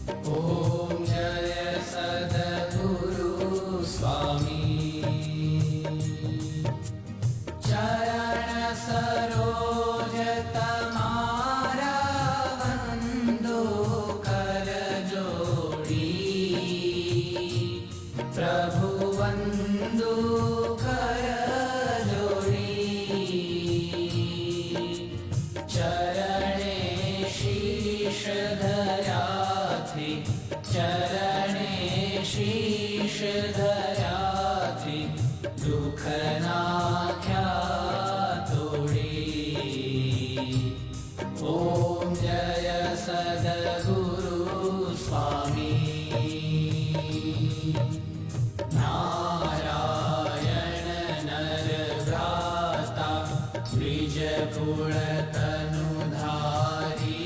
ॐ जय सद्गुरु स्वामी। चरण सरोज तमारा वंदो कर जोड़ी, प्रभु वंदो कर जोड़ी। चरणे शीश धरा थी, चरणे शीश धरा थी, दुख नाख्या तोड़ी। ॐ जय सद्गुरु स्वामी। नारायण नर भ्राता द्विज कुल तनुधारी,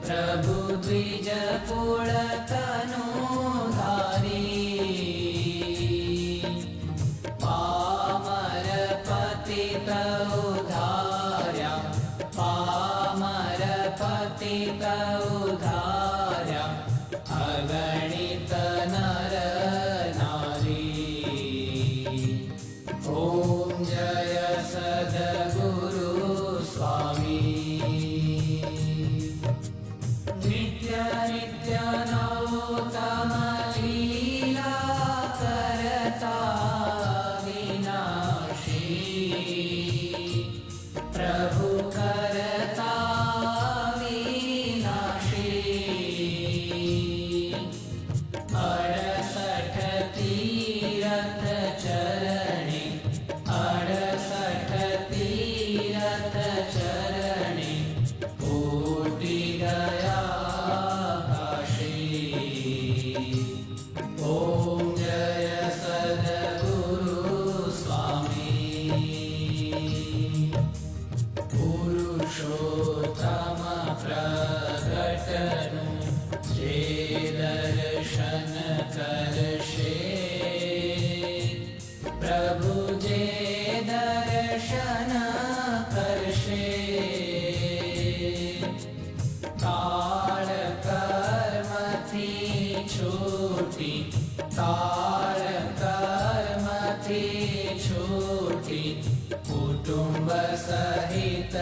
प्रभु द्विज कुल तनुधारी। पामर पतित उद्धार्या, पामर पतित उद्धार्या, अगणित नर नारी। ॐ जय सद्गुरु स्वामी। नित्य नित्य नौतम लीला करता विनाशी, प्रभु करता विनाशी। 68 तीरथ चरणे, 68 तीरथ चरणे, कोटि गया काशी। ॐ जय सद्गुरु स्वामी। पुरुषोत्तम प्रगटनु जे दर्शन करशे, प्रभु जे दर्शन करशे। काल कर्म थी छूटी, काल कर्म थी छूटी, कुटुंब सहित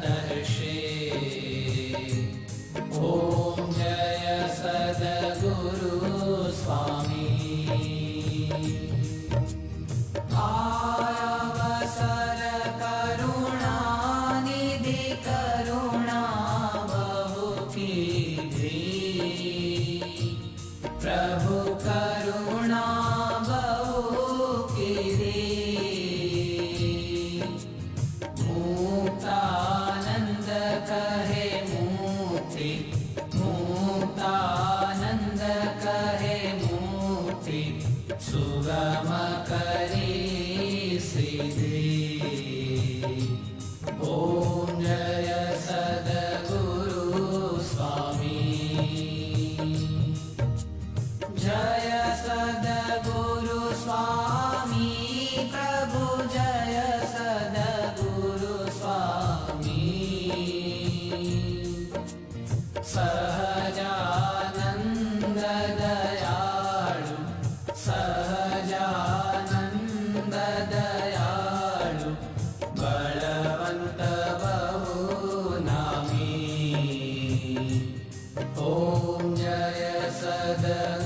दर्शे। ॐ जय सद्गुरु स्वामी। आयावसर करुणानिधि करुणा बहु कीधी, प्रभु करुणा बहु कीधी। मुक्तानंद कहे मुक्ति, मुक्तानंद कहे मुक्ति, सुगम करी सिद्धि। ॐ जय सद्गुरु स्वामी। जय सद्गुरु स्वामी, प्रभु जय सद्गुरु स्वामी। सहजानंद दयाळु, सहजानंद दयाळु, बलवंत बहु नामी। ॐ जय सद्गुरु